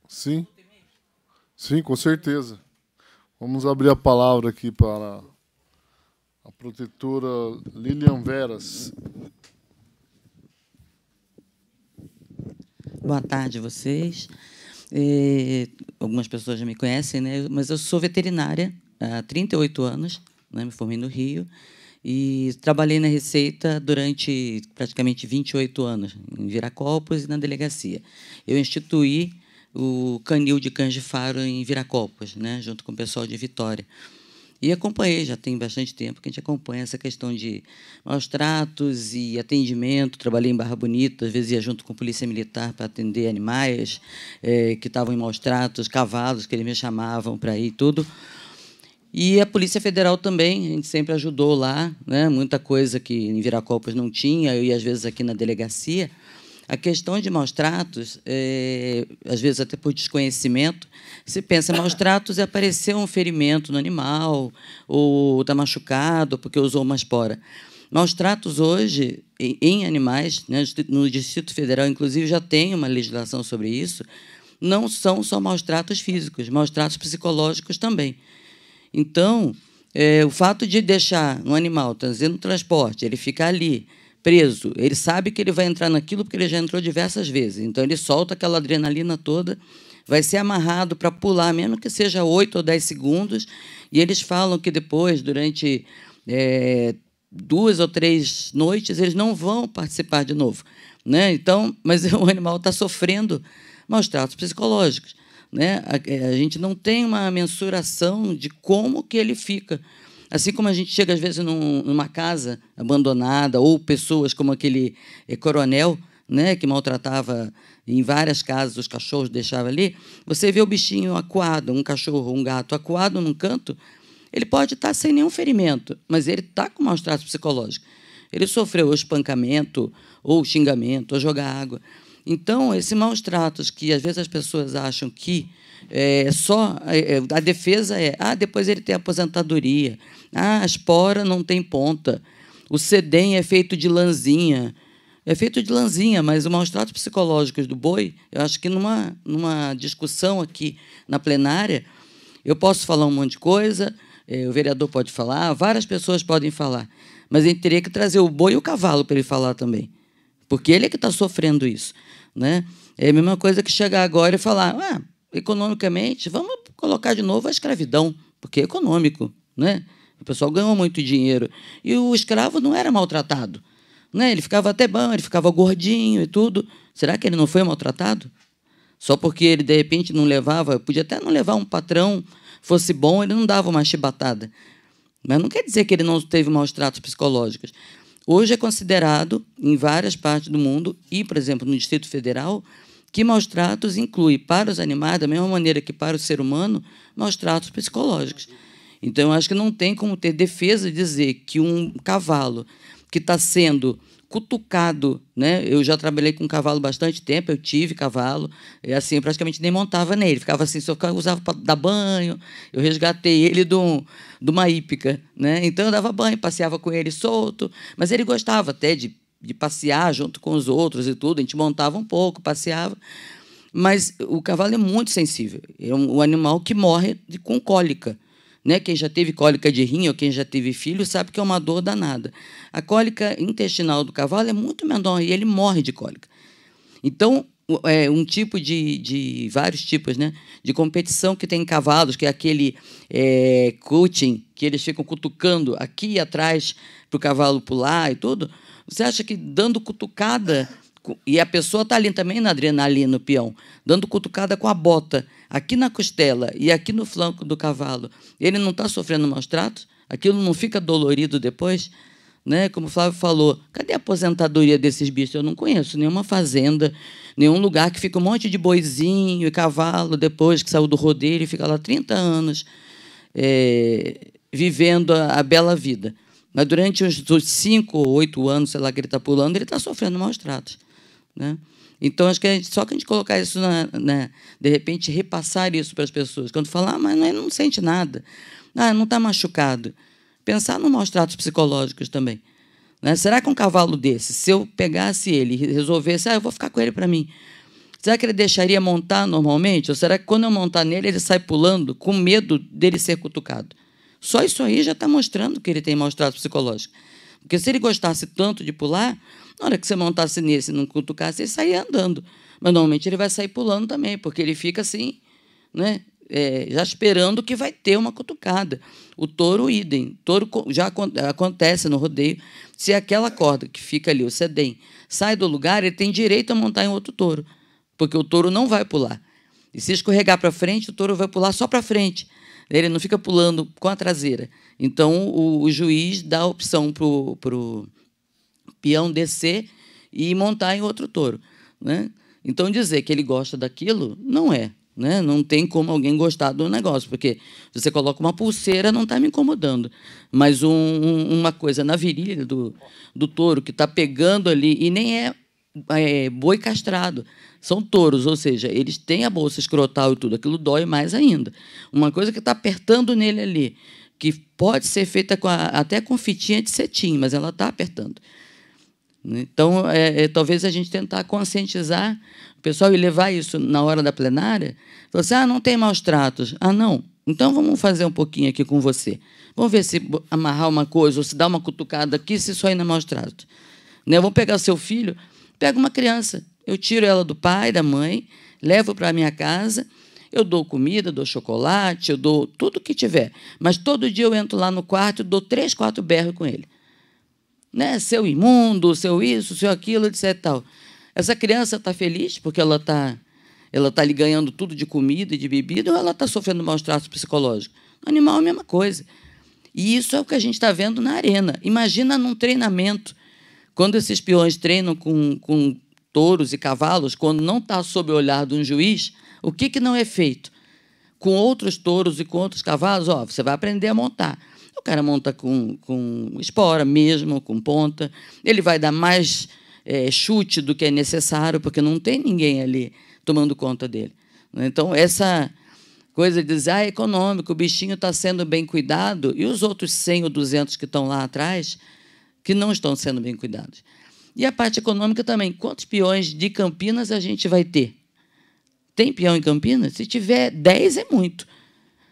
Sim. Sim, com certeza. Vamos abrir a palavra aqui para a protetora Lilian Veras. Boa tarde a vocês. Algumas pessoas já me conhecem, né? Mas eu sou veterinária há 38 anos, né? Me formei no Rio e trabalhei na Receita durante praticamente 28 anos, em Viracopos e na delegacia. Eu instituí o Canil de Cães de Faro em Viracopos, né? Junto com o pessoal de Vitória. E acompanhei, já tem bastante tempo que a gente acompanha essa questão de maus tratos e atendimento. Trabalhei em Barra Bonita, às vezes ia junto com a Polícia Militar para atender animais que estavam em maus tratos, cavalos que eles me chamavam para ir e tudo. E a Polícia Federal também, a gente sempre ajudou lá, né? Muita coisa que em Viracopos não tinha, eu ia às vezes aqui na delegacia. A questão de maus tratos, às vezes até por desconhecimento, se pensa maus tratos é aparecer um ferimento no animal, ou está machucado porque usou uma espora. Maus tratos hoje, em animais, né, no Distrito Federal, inclusive, já tem uma legislação sobre isso, não são só maus tratos físicos, maus tratos psicológicos também. Então, o fato de deixar um animal trazendo transporte, ele ficar ali, preso, ele sabe que ele vai entrar naquilo porque ele já entrou diversas vezes. Então, ele solta aquela adrenalina toda, vai ser amarrado para pular, mesmo que seja 8 ou 10 segundos, e eles falam que depois, durante 2 ou 3 noites, eles não vão participar de novo, né? Então, mas o animal está sofrendo maus tratos psicológicos, né? A gente não tem uma mensuração de como que ele fica. Assim como a gente chega, às vezes, numa casa abandonada, ou pessoas como aquele coronel, né, que maltratava em várias casas, os cachorros deixava ali, você vê o bichinho acuado, um cachorro, um gato acuado num canto, ele pode estar sem nenhum ferimento, mas ele está com maus tratos psicológicos. Ele sofreu ou espancamento, ou xingamento, ou jogar água. Então, esses maus tratos que, às vezes, as pessoas acham que a defesa depois ele tem aposentadoria, a espora não tem ponta, o sedem é feito de lãzinha. É feito de lãzinha, mas os maus tratos psicológicos do boi, eu acho que numa discussão aqui na plenária, eu posso falar um monte de coisa, o vereador pode falar, várias pessoas podem falar, mas a gente teria que trazer o boi e o cavalo para ele falar também, porque ele é que está sofrendo isso, né? É a mesma coisa que chegar agora e falar, economicamente, vamos colocar de novo a escravidão, porque é econômico, né? O pessoal ganhou muito dinheiro. E o escravo não era maltratado, né? Ele ficava até bom, ele ficava gordinho e tudo. Será que ele não foi maltratado? Só porque ele, de repente, não levava, podia até não levar um patrão, fosse bom, ele não dava uma chibatada. Mas não quer dizer que ele não teve maus tratos psicológicos. Hoje é considerado, em várias partes do mundo, e, por exemplo, no Distrito Federal, que maus tratos inclui para os animais, da mesma maneira que para o ser humano, maus tratos psicológicos. Então, eu acho que não tem como ter defesa de dizer que um cavalo que está sendo cutucado, né? Eu já trabalhei com cavalo bastante tempo, eu tive cavalo, e assim, eu praticamente nem montava nele, ficava assim, só usava para dar banho, eu resgatei ele de uma hípica, né? Então eu dava banho, passeava com ele solto, mas ele gostava até de passear junto com os outros e tudo, a gente montava um pouco, passeava, mas o cavalo é muito sensível, é um animal que morre com cólica. Né? Quem já teve cólica de rim ou quem já teve filho sabe que é uma dor danada. A cólica intestinal do cavalo é muito menor e ele morre de cólica. Então, um tipo de vários tipos, né, de competição que tem em cavalos, que é aquele coaching, que eles ficam cutucando aqui atrás para o cavalo pular e tudo. Você acha que dando cutucada, e a pessoa está ali também na adrenalina, no peão, dando cutucada com a bota aqui na costela e aqui no flanco do cavalo, ele não está sofrendo maus tratos? Aquilo não fica dolorido depois? Né? Como o Flávio falou, cadê a aposentadoria desses bichos? Eu não conheço nenhuma fazenda, nenhum lugar que fica um monte de boizinho e cavalo depois que saiu do rodeio e fica lá 30 anos vivendo a bela vida. Mas durante os 5 ou 8 anos, sei lá, que ele está pulando, ele está sofrendo maus tratos. Né? Então, acho que só que a gente colocar isso, de repente, repassar isso para as pessoas. Quando falar, mas não sente nada, não está machucado. Pensar nos maus tratos psicológicos também. Né? Será que um cavalo desse, se eu pegasse ele e resolvesse, eu vou ficar com ele para mim, será que ele deixaria montar normalmente? Ou será que, quando eu montar nele, ele sai pulando com medo dele ser cutucado? Só isso aí já está mostrando que ele tem maus tratos psicológicos. Porque se ele gostasse tanto de pular, na hora que você montasse nesse e não cutucasse, ele saía andando. Mas, normalmente, ele vai sair pulando também, porque ele fica assim, né, já esperando que vai ter uma cutucada. O touro, idem. O touro já acontece no rodeio. Se aquela corda que fica ali, o sedem, sai do lugar, ele tem direito a montar em outro touro, porque o touro não vai pular. E se escorregar para frente, o touro vai pular só para frente. Ele não fica pulando com a traseira. Então, o juiz dá a opção para o peão descer e montar em outro touro. Né? Então, dizer que ele gosta daquilo, não é. Né? Não tem como alguém gostar do negócio, porque você coloca uma pulseira, não está me incomodando. Mas uma coisa na virilha do touro que está pegando ali, e nem é boi castrado, são touros, ou seja, eles têm a bolsa escrotal e tudo, aquilo dói mais ainda. Uma coisa que está apertando nele ali, que pode ser feita até com fitinha de cetim, mas ela está apertando. Então, talvez a gente tentar conscientizar o pessoal e levar isso na hora da plenária. Falar assim, não tem maus tratos. Não. Então, vamos fazer um pouquinho aqui com você. Vamos ver se amarrar uma coisa ou se dar uma cutucada aqui, se isso aí não é maus tratos. Né? Vamos pegar o seu filho, pega uma criança, eu tiro ela do pai, da mãe, levo para a minha casa, eu dou comida, dou chocolate, eu dou tudo que tiver. Mas todo dia eu entro lá no quarto e dou 3, 4 berros com ele. Né? Seu imundo, seu isso, seu aquilo, etc. Tal. Essa criança está feliz porque ela está ali ganhando tudo de comida e de bebida, ou ela está sofrendo maus tratos psicológicos? O animal é a mesma coisa. E isso é o que a gente está vendo na arena. Imagina num treinamento, quando esses peões treinam com touros e cavalos, quando não está sob o olhar de um juiz, o que não é feito? Com outros touros e com outros cavalos, você vai aprender a montar. O cara monta com espora mesmo, com ponta. Ele vai dar mais chute do que é necessário, porque não tem ninguém ali tomando conta dele. Então, essa coisa de dizer, é econômico, o bichinho está sendo bem cuidado, e os outros 100 ou 200 que estão lá atrás, que não estão sendo bem cuidados. E a parte econômica também. Quantos peões de Campinas a gente vai ter? Tem peão em Campinas? Se tiver 10, é muito.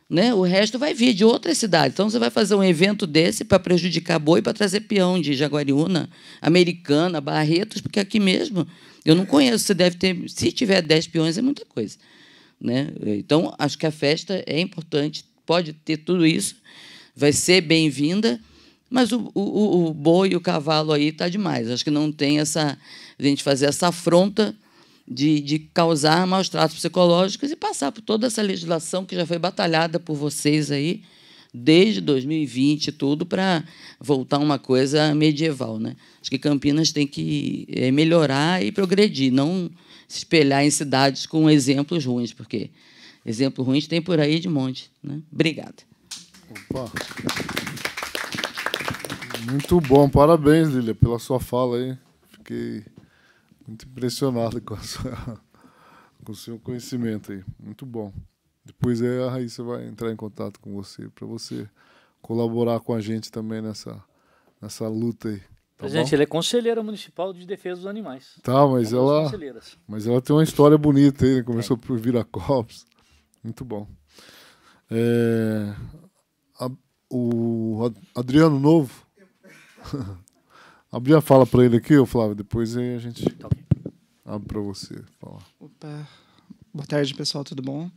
Né? O resto vai vir de outras cidades. Então, você vai fazer um evento desse para prejudicar boi, para trazer peão de Jaguariúna, Americana, Barretos, porque aqui mesmo eu não conheço. Você deve ter, se tiver 10 peões, é muita coisa. Né? Então, acho que a festa é importante, pode ter tudo isso, vai ser bem-vinda, mas o boi e o cavalo aí está demais. Acho que não tem a gente fazer essa afronta de causar maus tratos psicológicos e passar por toda essa legislação que já foi batalhada por vocês aí desde 2020 e tudo para voltar uma coisa medieval, né? Acho que Campinas tem que melhorar e progredir, não se espelhar em cidades com exemplos ruins, porque exemplos ruins tem por aí de monte, né? Obrigada. Opa. Muito bom, parabéns, Lília, pela sua fala aí. Fiquei muito impressionado com o seu conhecimento aí. Muito bom. Depois a Raíssa vai entrar em contato com você para você colaborar com a gente também nessa luta aí. Tá, presidente, ela é conselheira municipal de defesa dos animais. Tá, mas ela tem uma história bonita aí, né? Começou por Viracopos. Muito bom. O Adriano Novo. Abri a fala para ele aqui, Flávio, depois aí a gente abre para você falar. Opa. Boa tarde, pessoal, tudo bom?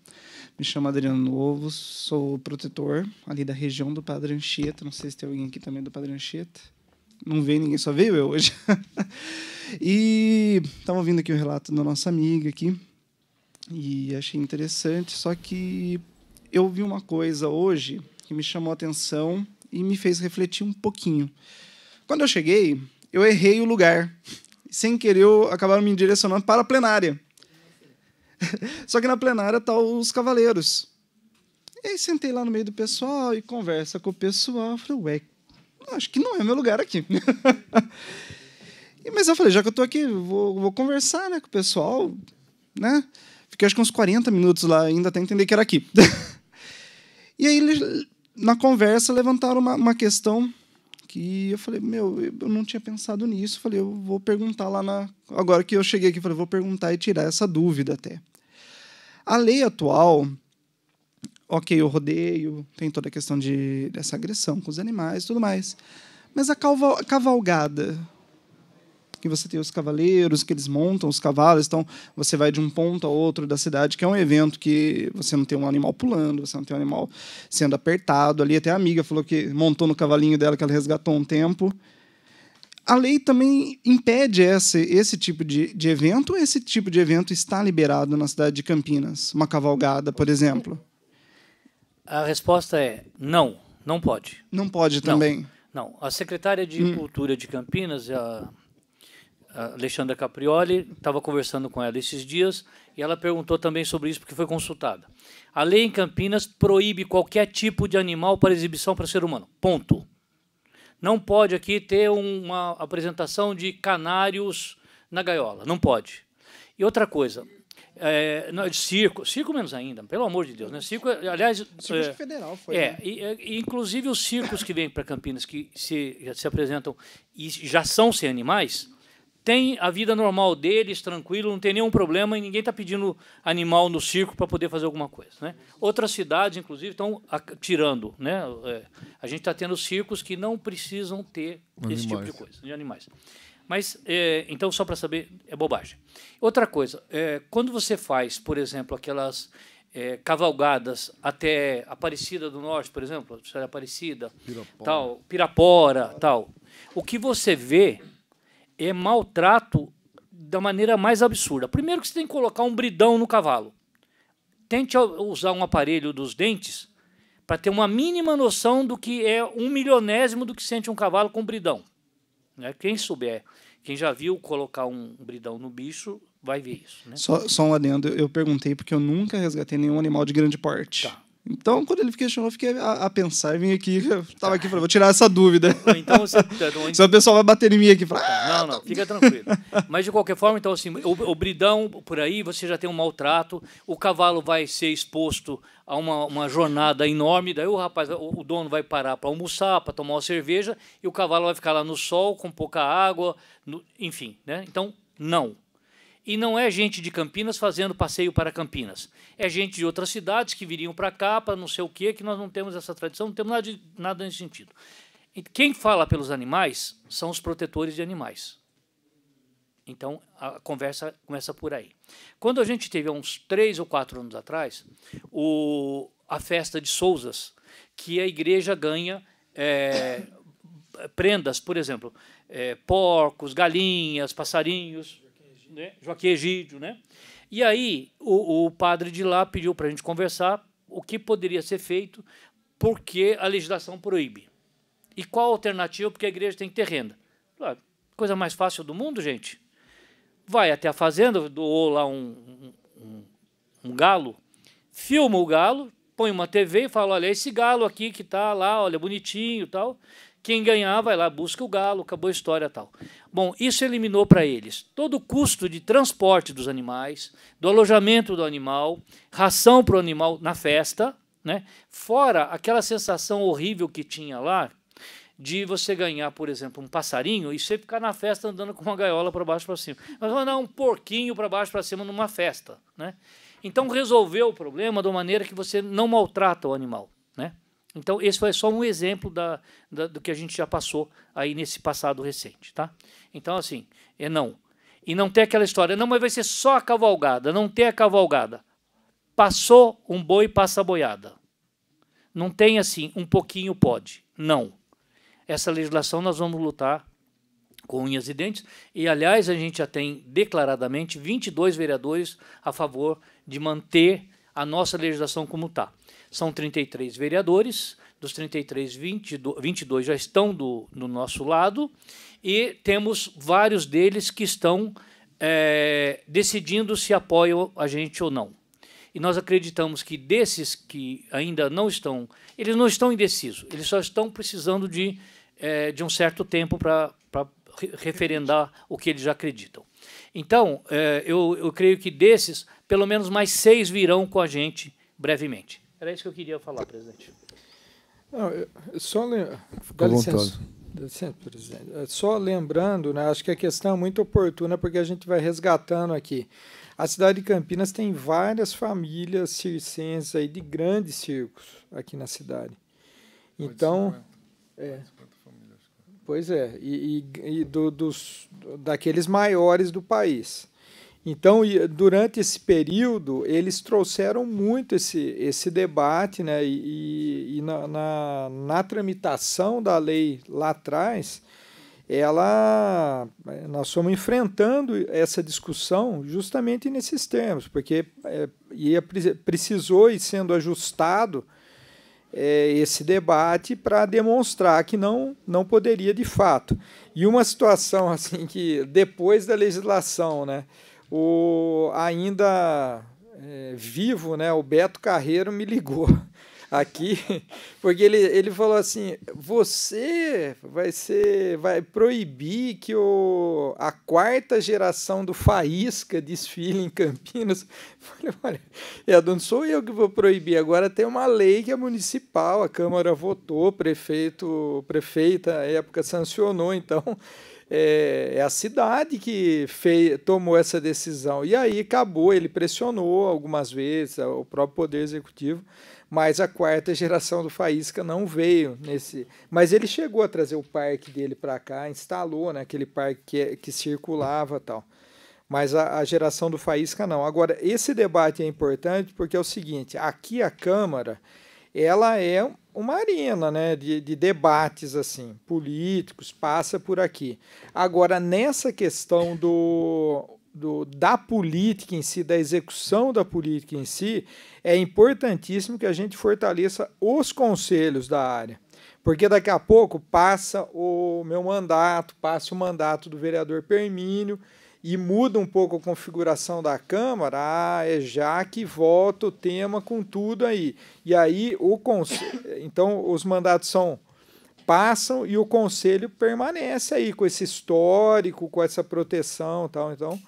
Me chamo Adriano Novo, sou protetor ali da região do Padre Anchieta. Não sei se tem alguém aqui também do Padre Anchieta. Não veio ninguém, só veio eu hoje. E estava ouvindo aqui o relato da nossa amiga aqui e achei interessante, só que eu vi uma coisa hoje que me chamou a atenção e me fez refletir um pouquinho. Quando eu cheguei, eu errei o lugar. Sem querer, acabaram me direcionando para a plenária. Só que na plenária estão os cavaleiros. E aí sentei lá no meio do pessoal e conversa com o pessoal. Falei, ué, acho que não é meu lugar aqui. Mas eu falei, já que eu estou aqui, vou conversar, né, com o pessoal. Né? Fiquei acho que uns 40 minutos lá ainda até entender que era aqui. E aí, na conversa, levantaram uma questão que eu falei, eu não tinha pensado nisso. Falei, eu vou perguntar lá agora que eu cheguei aqui, falei, vou perguntar e tirar essa dúvida até. A lei atual, ok, o rodeio, tem toda a questão dessa agressão com os animais e tudo mais. Mas a cavalgada, que você tem os cavaleiros, que eles montam os cavalos, então você vai de um ponto a outro da cidade, que é um evento que você não tem um animal pulando, você não tem um animal sendo apertado ali. Até a amiga falou que montou no cavalinho dela, que ela resgatou um tempo. A lei também impede esse tipo de evento, ou esse tipo de evento está liberado na cidade de Campinas? Uma cavalgada, por exemplo? A resposta é não, não pode. Não pode também? Não. A secretária de Cultura de Campinas, a Alexandra Caprioli, estava conversando com ela esses dias e ela perguntou também sobre isso porque foi consultada. A lei em Campinas proíbe qualquer tipo de animal para exibição para ser humano. Ponto. Não pode aqui ter uma apresentação de canários na gaiola. Não pode. E outra coisa, circo menos ainda, pelo amor de Deus. Né? Circo, aliás... Circo federal foi. Inclusive os circos que vêm para Campinas, que se apresentam e já são sem animais, tem a vida normal deles, tranquilo, não tem nenhum problema e ninguém está pedindo animal no circo para poder fazer alguma coisa. Né? Outras cidades, inclusive, estão tirando. Né? A gente está tendo circos que não precisam ter esse tipo de coisa, de animais. Mas, então, só para saber, é bobagem. Outra coisa, quando você faz, por exemplo, aquelas cavalgadas até Aparecida do Norte, por exemplo, Aparecida, Pirapora, tal, o que você vê é maltrato da maneira mais absurda. Primeiro que você tem que colocar um bridão no cavalo. Tente usar um aparelho dos dentes para ter uma mínima noção do que é 1/1000º do que sente um cavalo com bridão. Né? Quem souber, quem já viu colocar um bridão no bicho, vai ver isso. Né? Só um adendo, eu perguntei porque eu nunca resgatei nenhum animal de grande porte. Tá. Então, quando ele questionou, eu fiquei a pensar, vim aqui, estava aqui, falei, vou tirar essa dúvida. Então, senão o pessoal vai bater em mim aqui. Não, fica tranquilo. Mas, de qualquer forma, então, assim, o bridão, por aí, você já tem um maltrato, o cavalo vai ser exposto a uma jornada enorme, daí o dono vai parar para almoçar, para tomar uma cerveja, e o cavalo vai ficar lá no sol, com pouca água, enfim. Né? Então, não. E não é gente de Campinas fazendo passeio para Campinas. É gente de outras cidades que viriam para cá, para não sei o quê, que nós não temos essa tradição, não temos nada nesse sentido. E quem fala pelos animais são os protetores de animais. Então, a conversa começa por aí. Quando a gente teve, há uns 3 ou 4 anos atrás, a festa de Souzas, que a igreja ganha prendas, por exemplo, porcos, galinhas, passarinhos... né? Joaquim Egídio, né? E aí o padre de lá pediu para a gente conversar o que poderia ser feito porque a legislação proíbe. E qual a alternativa? Porque a igreja tem que ter renda. Claro, coisa mais fácil do mundo, gente. Vai até a fazenda, doou lá um galo, filma o galo, põe uma TV e fala, olha, esse galo aqui que está lá, olha, bonitinho e tal. Quem ganhar vai lá, busca o galo, acabou a história e tal. Bom, isso eliminou para eles todo o custo de transporte dos animais, do alojamento do animal, ração para o animal na festa, né? Fora aquela sensação horrível que tinha lá de você ganhar, por exemplo, um passarinho e você ficar na festa andando com uma gaiola para baixo para cima. Mas vamos dar um porquinho para baixo para cima numa festa, né? Então resolveu o problema de uma maneira que você não maltrata o animal, né? Então, esse foi só um exemplo do que a gente já passou aí nesse passado recente, tá? Então, assim, não. E não tem aquela história, não, mas vai ser só a cavalgada, não tem a cavalgada. Passou um boi, passa a boiada. Não tem assim, um pouquinho pode. Não. Essa legislação nós vamos lutar com unhas e dentes. E, aliás, a gente já tem declaradamente 22 vereadores a favor de manter a nossa legislação como está. São 33 vereadores, dos 33, 22 já estão do nosso lado, e temos vários deles que estão decidindo se apoiam a gente ou não. E nós acreditamos que desses que ainda não estão, eles não estão indecisos, eles só estão precisando de um certo tempo para referendar o que eles já acreditam. Então, eu creio que desses, pelo menos mais 6 virão com a gente brevemente. Era isso que eu queria falar, presidente. Não, dá licença, presidente. Só lembrando, né, acho que a questão é muito oportuna, porque a gente vai resgatando aqui. A cidade de Campinas tem várias famílias circenses aí de grandes circos aqui na cidade. Então, pois é, daqueles maiores do país. Então, durante esse período, eles trouxeram muito esse debate, né? E na tramitação da lei lá atrás, nós fomos enfrentando essa discussão justamente nesses termos, porque precisou ir sendo ajustado esse debate para demonstrar que não poderia de fato. E uma situação assim que depois da legislação, né? Ainda vivo, né, o Beto Carreiro me ligou aqui, porque ele falou assim, você vai proibir que a 4ª geração do Faísca desfile em Campinas. Eu falei, olha, não sou eu que vou proibir, agora tem uma lei que é municipal, a Câmara votou, prefeita à época sancionou, então é a cidade que tomou essa decisão. E aí acabou, ele pressionou algumas vezes o próprio Poder Executivo, mas a 4ª geração do Faísca não veio nesse... Mas ele chegou a trazer o parque dele para cá, instalou, né, aquele parque que circulava e tal. Mas a geração do Faísca não. Agora, esse debate é importante porque é o seguinte, aqui a Câmara, ela é uma arena, né, de debates assim, políticos, passa por aqui. Agora, nessa questão da política em si, da execução da política em si, é importantíssimo que a gente fortaleça os conselhos da área. Porque daqui a pouco passa o meu mandato, passa o mandato do vereador Permínio, e muda um pouco a configuração da Câmara, é já que volta o tema com tudo aí. E aí, então, os mandatos passam e o Conselho permanece aí, com esse histórico, com essa proteção e tal. Então,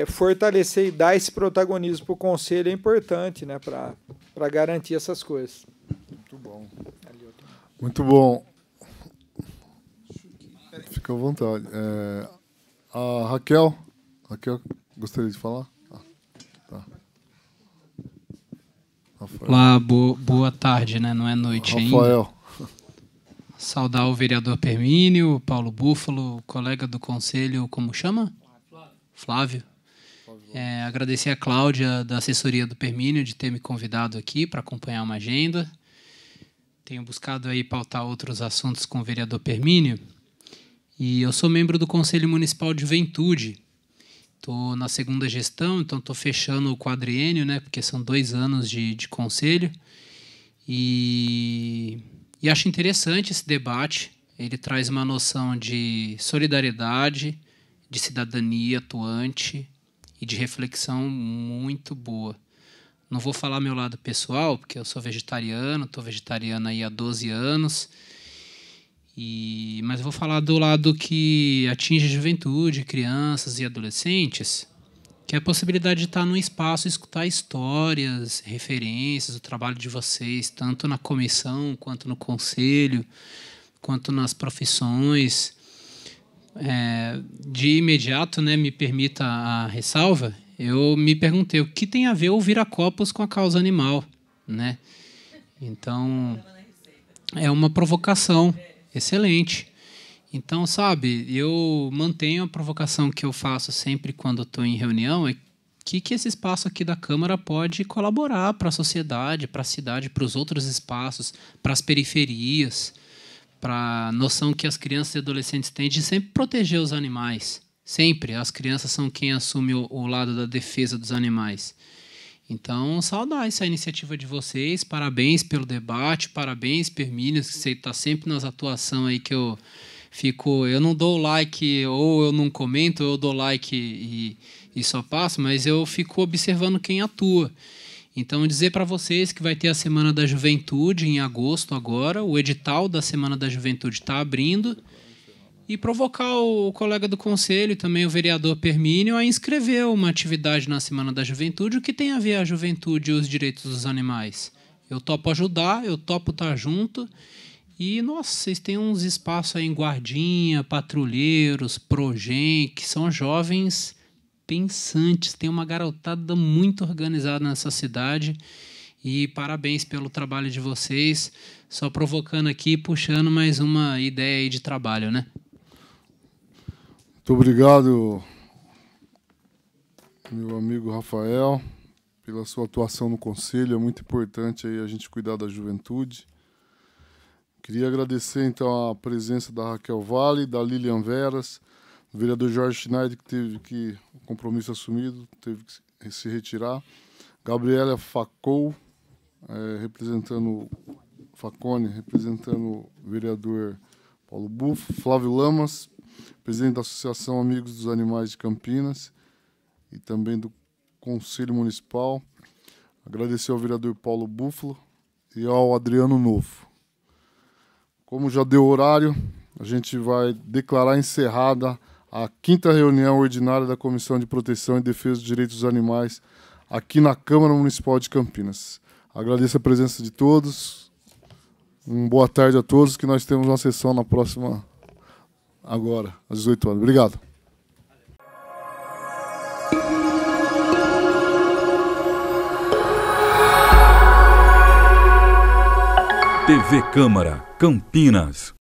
fortalecer e dar esse protagonismo para o Conselho é importante, né, para garantir essas coisas. Muito bom. Muito bom. Fica à vontade. A Raquel, gostaria de falar? Tá. Olá, boa tarde, né? Não é noite Rafael. ainda. Saudar o vereador Permínio, Paulo Búfalo, colega do conselho, como chama? Flávio. Agradecer a Cláudia, da assessoria do Permínio, de ter me convidado aqui para acompanhar uma agenda. Tenho buscado aí pautar outros assuntos com o vereador Permínio. E eu sou membro do Conselho Municipal de Juventude. Estou na segunda gestão, então estou fechando o quadriênio, né? Porque são 2 anos de conselho. E acho interessante esse debate. Ele traz uma noção de solidariedade, de cidadania atuante e de reflexão muito boa. Não vou falar meu lado pessoal, porque eu sou vegetariano, estou vegetariano aí há 12 anos. Mas eu vou falar do lado que atinge a juventude, crianças e adolescentes, que é a possibilidade de estar num espaço e escutar histórias, referências, o trabalho de vocês, tanto na comissão, quanto no conselho, quanto nas profissões. De imediato, né, me permita a ressalva, eu me perguntei o que tem a ver o Viracopos com a causa animal, né? Então, é uma provocação excelente. Então, sabe, eu mantenho a provocação que eu faço sempre quando estou em reunião, é que esse espaço aqui da Câmara pode colaborar para a sociedade, para a cidade, para os outros espaços, para as periferias, para a noção que as crianças e adolescentes têm de sempre proteger os animais. Sempre. As crianças são quem assume o lado da defesa dos animais. Então, saudar essa iniciativa de vocês. Parabéns pelo debate. Parabéns, Permínio, que você está sempre nas atuações aí que eu fico... Eu não dou like ou eu não comento, ou eu dou like e só passo, mas eu fico observando quem atua. Então, dizer para vocês que vai ter a Semana da Juventude em agosto agora. O edital da Semana da Juventude está abrindo. E provocar o colega do Conselho e também o vereador Permínio a inscrever uma atividade na Semana da Juventude. O que tem a ver a juventude e os direitos dos animais? Eu topo ajudar, eu topo estar junto. E, nossa, vocês têm uns espaços aí em Guardinha, Patrulheiros, Progen, que são jovens pensantes. Tem uma garotada muito organizada nessa cidade. E parabéns pelo trabalho de vocês. Só provocando aqui, puxando mais uma ideia aí de trabalho, né? Muito obrigado, meu amigo Rafael, pela sua atuação no Conselho. É muito importante aí a gente cuidar da juventude. Queria agradecer, então, a presença da Raquel Vale, da Lilian Veras, do vereador Jorge Schneider, que teve o compromisso assumido, teve que se retirar. Gabriela Facol, representando o vereador Paulo Buffalo. Flávio Lamas, presidente da Associação Amigos dos Animais de Campinas e também do Conselho Municipal. Agradecer ao vereador Paulo Buffalo e ao Adriano Novo. Como já deu horário, a gente vai declarar encerrada a 5ª reunião ordinária da Comissão de Proteção e Defesa dos Direitos dos Animais aqui na Câmara Municipal de Campinas. Agradeço a presença de todos. Uma boa tarde a todos, que nós temos uma sessão na próxima, agora, às 18 horas. Obrigado. TV Câmara, Campinas.